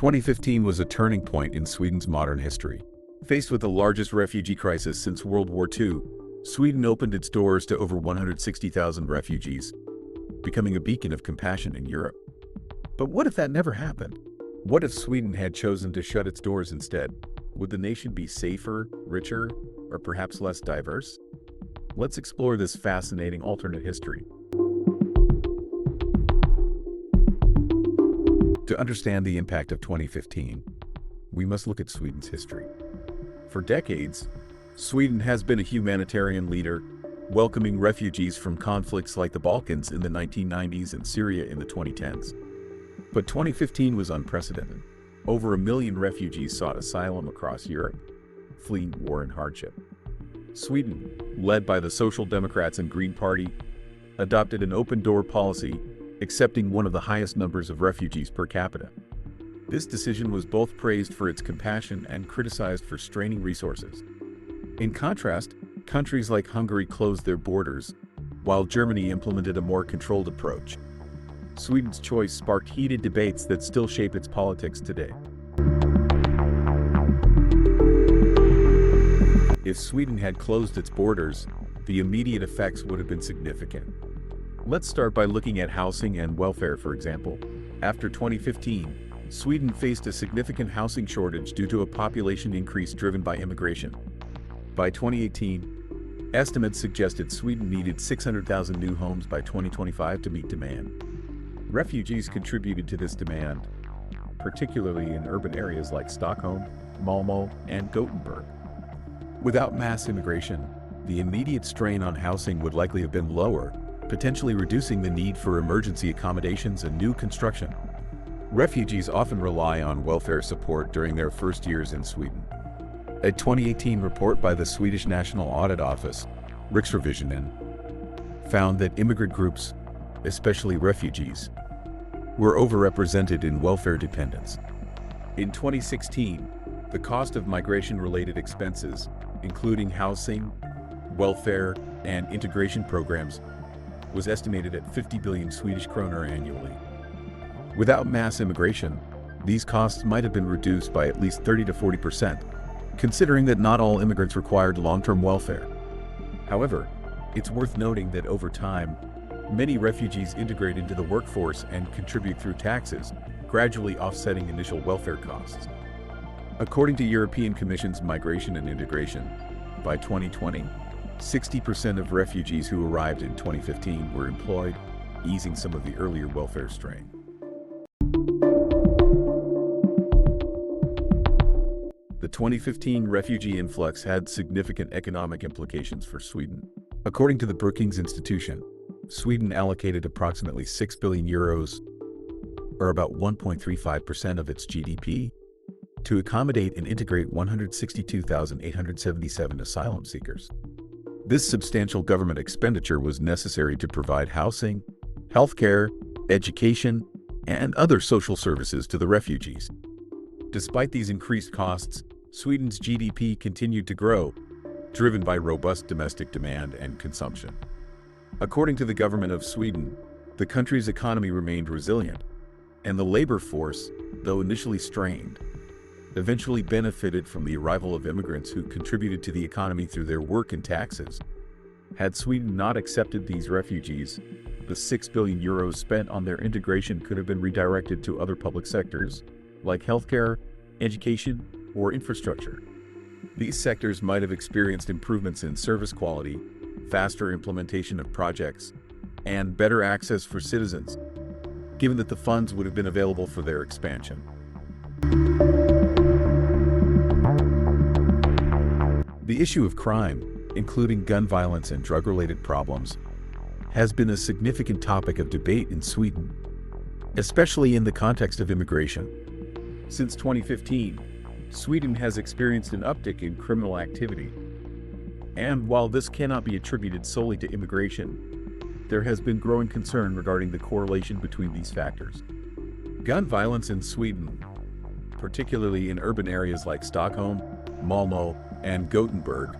2015 was a turning point in Sweden's modern history. Faced with the largest refugee crisis since World War II, Sweden opened its doors to over 160,000 refugees, becoming a beacon of compassion in Europe. But what if that never happened? What if Sweden had chosen to shut its doors instead? Would the nation be safer, richer, or perhaps less diverse? Let's explore this fascinating alternate history. To understand the impact of 2015, we must look at Sweden's history. For decades, Sweden has been a humanitarian leader, welcoming refugees from conflicts like the Balkans in the 1990s and Syria in the 2010s. But 2015 was unprecedented. Over 1 million refugees sought asylum across Europe, fleeing war and hardship. Sweden, led by the Social Democrats and Green Party, adopted an open-door policy, accepting one of the highest numbers of refugees per capita. This decision was both praised for its compassion and criticized for straining resources. In contrast, countries like Hungary closed their borders, while Germany implemented a more controlled approach. Sweden's choice sparked heated debates that still shape its politics today. If Sweden had closed its borders, the immediate effects would have been significant. Let's start by looking at housing and welfare, for example. After 2015, Sweden faced a significant housing shortage due to a population increase driven by immigration. By 2018, estimates suggested Sweden needed 600,000 new homes by 2025 to meet demand. Refugees contributed to this demand, particularly in urban areas like Stockholm, Malmö, and Gothenburg. Without mass immigration, the immediate strain on housing would likely have been lower, potentially reducing the need for emergency accommodations and new construction. Refugees often rely on welfare support during their first years in Sweden. A 2018 report by the Swedish National Audit Office, Refugee, found that immigrant groups, especially refugees, were overrepresented in welfare dependence. In 2016, the cost of migration-related expenses, including housing, welfare, and integration programs, was estimated at 50 billion Swedish kronor annually. Without mass immigration, these costs might have been reduced by at least 30 to 40%, considering that not all immigrants required long-term welfare. However, it's worth noting that over time, many refugees integrate into the workforce and contribute through taxes, gradually offsetting initial welfare costs. According to European Commission's Migration and Integration, by 2020, 60% of refugees who arrived in 2015 were employed, easing some of the earlier welfare strain. The 2015 refugee influx had significant economic implications for Sweden. According to the Brookings Institution, Sweden allocated approximately 6 billion euros, or about 1.35% of its GDP, to accommodate and integrate 162,877 asylum seekers. This substantial government expenditure was necessary to provide housing, healthcare, education, and other social services to the refugees. Despite these increased costs, Sweden's GDP continued to grow, driven by robust domestic demand and consumption. According to the government of Sweden, the country's economy remained resilient, and the labor force, though initially strained, eventually benefited from the arrival of immigrants who contributed to the economy through their work and taxes. Had Sweden not accepted these refugees, the 6 billion euros spent on their integration could have been redirected to other public sectors, like healthcare, education, or infrastructure. These sectors might have experienced improvements in service quality, faster implementation of projects, and better access for citizens, given that the funds would have been available for their expansion. The issue of crime, including gun violence and drug-related problems, has been a significant topic of debate in Sweden, especially in the context of immigration. Since 2015, Sweden has experienced an uptick in criminal activity. And while this cannot be attributed solely to immigration, there has been growing concern regarding the correlation between these factors. Gun violence in Sweden, particularly in urban areas like Stockholm, Malmö, and Gothenburg,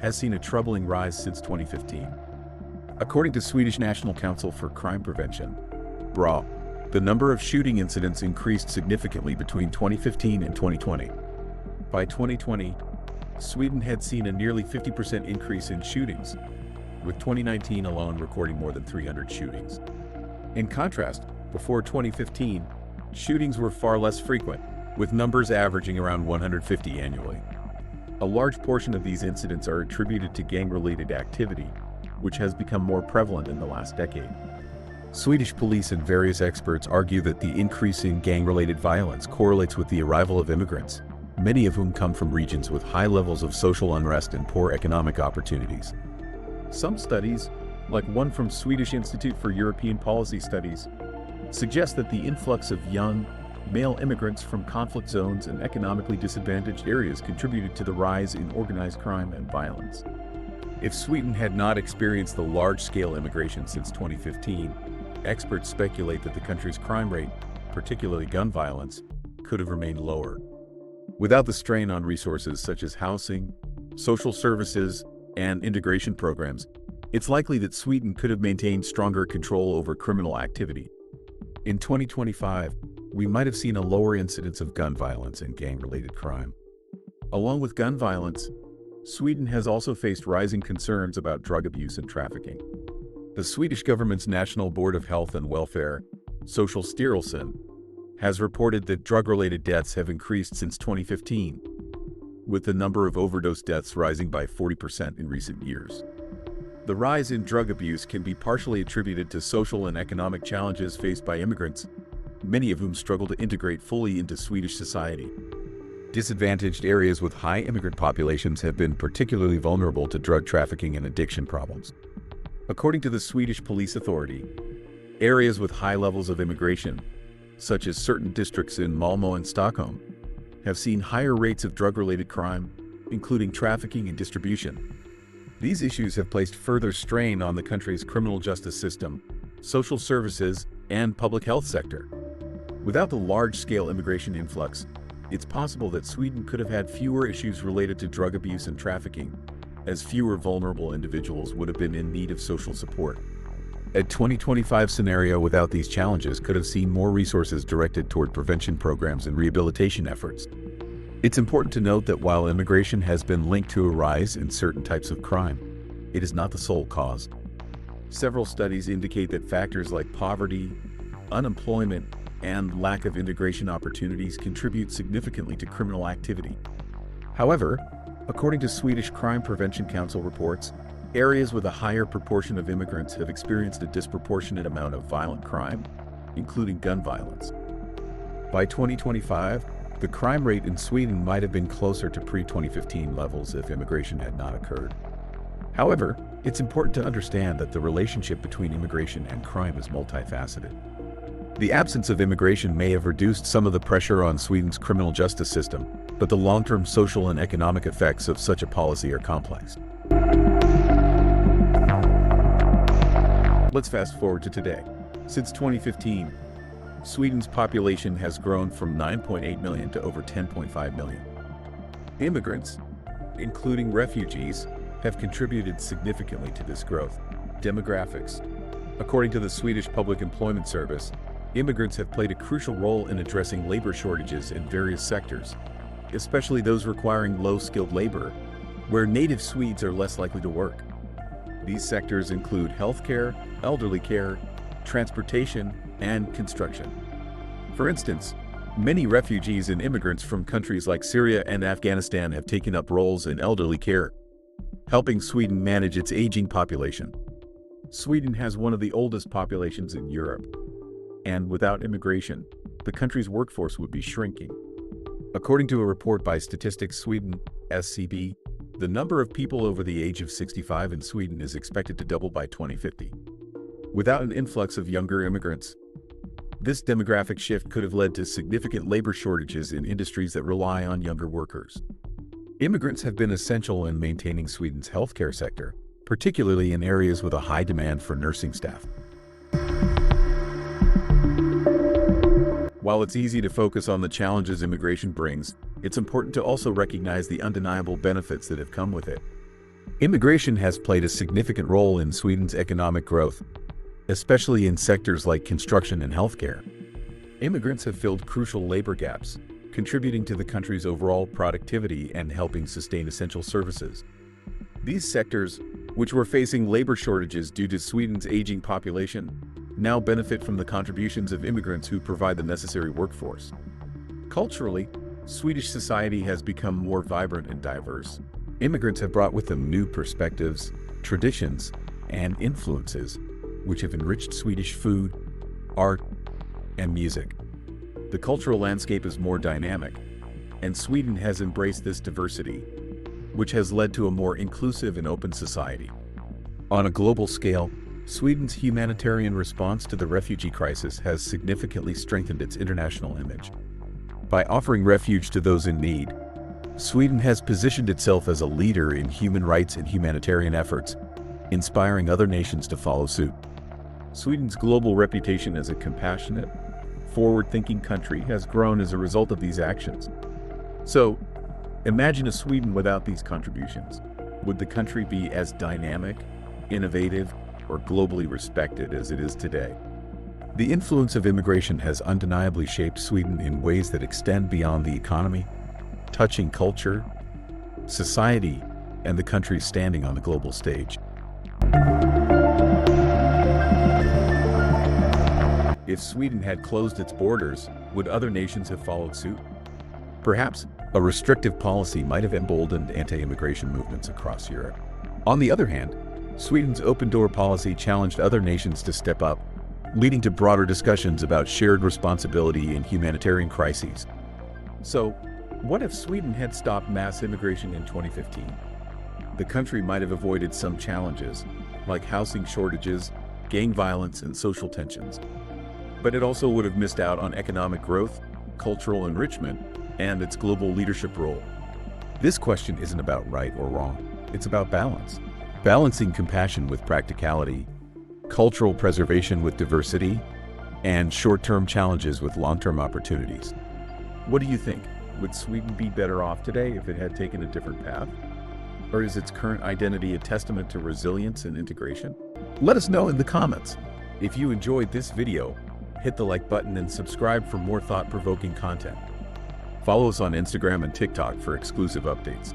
has seen a troubling rise since 2015. According to Swedish National Council for Crime Prevention, BRA, The number of shooting incidents increased significantly between 2015 and 2020. By 2020, Sweden had seen a nearly 50% increase in shootings, with 2019 alone recording more than 300 shootings. In contrast, before 2015, shootings were far less frequent, with numbers averaging around 150 annually. A large portion of these incidents are attributed to gang-related activity, which has become more prevalent in the last decade. Swedish police and various experts argue that the increase in gang-related violence correlates with the arrival of immigrants, many of whom come from regions with high levels of social unrest and poor economic opportunities. Some studies, like one from Swedish Institute for European Policy Studies, suggest that the influx of young, male immigrants from conflict zones and economically disadvantaged areas contributed to the rise in organized crime and violence. If Sweden had not experienced the large-scale immigration since 2015, experts speculate that the country's crime rate, particularly gun violence, could have remained lower. Without the strain on resources such as housing, social services, and integration programs, it's likely that Sweden could have maintained stronger control over criminal activity. In 2025, we might have seen a lower incidence of gun violence and gang-related crime. Along with gun violence, Sweden has also faced rising concerns about drug abuse and trafficking. The Swedish government's National Board of Health and Welfare, Socialstyrelsen, has reported that drug-related deaths have increased since 2015, with the number of overdose deaths rising by 40% in recent years. The rise in drug abuse can be partially attributed to social and economic challenges faced by immigrants, many of whom struggle to integrate fully into Swedish society. Disadvantaged areas with high immigrant populations have been particularly vulnerable to drug trafficking and addiction problems. According to the Swedish Police Authority, areas with high levels of immigration, such as certain districts in Malmö and Stockholm, have seen higher rates of drug-related crime, including trafficking and distribution. These issues have placed further strain on the country's criminal justice system, social services, and public health sector. Without the large-scale immigration influx, it's possible that Sweden could have had fewer issues related to drug abuse and trafficking, as fewer vulnerable individuals would have been in need of social support. A 2025 scenario without these challenges could have seen more resources directed toward prevention programs and rehabilitation efforts. It's important to note that while immigration has been linked to a rise in certain types of crime, it is not the sole cause. Several studies indicate that factors like poverty, unemployment, and lack of integration opportunities contribute significantly to criminal activity. However, according to Swedish Crime Prevention Council reports, areas with a higher proportion of immigrants have experienced a disproportionate amount of violent crime, including gun violence. By 2025, the crime rate in Sweden might have been closer to pre-2015 levels if immigration had not occurred. However, it's important to understand that the relationship between immigration and crime is multifaceted. The absence of immigration may have reduced some of the pressure on Sweden's criminal justice system, but the long-term social and economic effects of such a policy are complex. Let's fast forward to today. Since 2015, Sweden's population has grown from 9.8 million to over 10.5 million. Immigrants, including refugees, have contributed significantly to this growth. Demographics. According to the Swedish Public Employment Service, immigrants have played a crucial role in addressing labor shortages in various sectors, especially those requiring low-skilled labor, where native Swedes are less likely to work. These sectors include healthcare, elderly care, transportation, and construction. For instance, many refugees and immigrants from countries like Syria and Afghanistan have taken up roles in elderly care, helping Sweden manage its aging population. Sweden has one of the oldest populations in Europe, and without immigration, the country's workforce would be shrinking. According to a report by Statistics Sweden, SCB, the number of people over the age of 65 in Sweden is expected to double by 2050. Without an influx of younger immigrants, this demographic shift could have led to significant labor shortages in industries that rely on younger workers. Immigrants have been essential in maintaining Sweden's healthcare sector, particularly in areas with a high demand for nursing staff. While it's easy to focus on the challenges immigration brings, it's important to also recognize the undeniable benefits that have come with it. Immigration has played a significant role in Sweden's economic growth, especially in sectors like construction and healthcare. Immigrants have filled crucial labor gaps, contributing to the country's overall productivity and helping sustain essential services. These sectors, which were facing labor shortages due to Sweden's aging population, now benefit from the contributions of immigrants who provide the necessary workforce. Culturally, Swedish society has become more vibrant and diverse. Immigrants have brought with them new perspectives, traditions, and influences, which have enriched Swedish food, art, and music. The cultural landscape is more dynamic, and Sweden has embraced this diversity, which has led to a more inclusive and open society. On a global scale, Sweden's humanitarian response to the refugee crisis has significantly strengthened its international image. By offering refuge to those in need, Sweden has positioned itself as a leader in human rights and humanitarian efforts, inspiring other nations to follow suit. Sweden's global reputation as a compassionate, forward-thinking country has grown as a result of these actions. So, imagine a Sweden without these contributions. Would the country be as dynamic, innovative, or globally respected as it is today? The influence of immigration has undeniably shaped Sweden in ways that extend beyond the economy, touching culture, society, and the country's standing on the global stage. If Sweden had closed its borders, would other nations have followed suit? Perhaps a restrictive policy might have emboldened anti-immigration movements across Europe. On the other hand, Sweden's open-door policy challenged other nations to step up, leading to broader discussions about shared responsibility in humanitarian crises. So, what if Sweden had stopped mass immigration in 2015? The country might have avoided some challenges, like housing shortages, gang violence, and social tensions. But it also would have missed out on economic growth, cultural enrichment, and its global leadership role. This question isn't about right or wrong. It's about balance. Balancing compassion with practicality, cultural preservation with diversity, and short-term challenges with long-term opportunities. What do you think? Would Sweden be better off today if it had taken a different path? Or is its current identity a testament to resilience and integration? Let us know in the comments. If you enjoyed this video, hit the like button and subscribe for more thought-provoking content. Follow us on Instagram and TikTok for exclusive updates.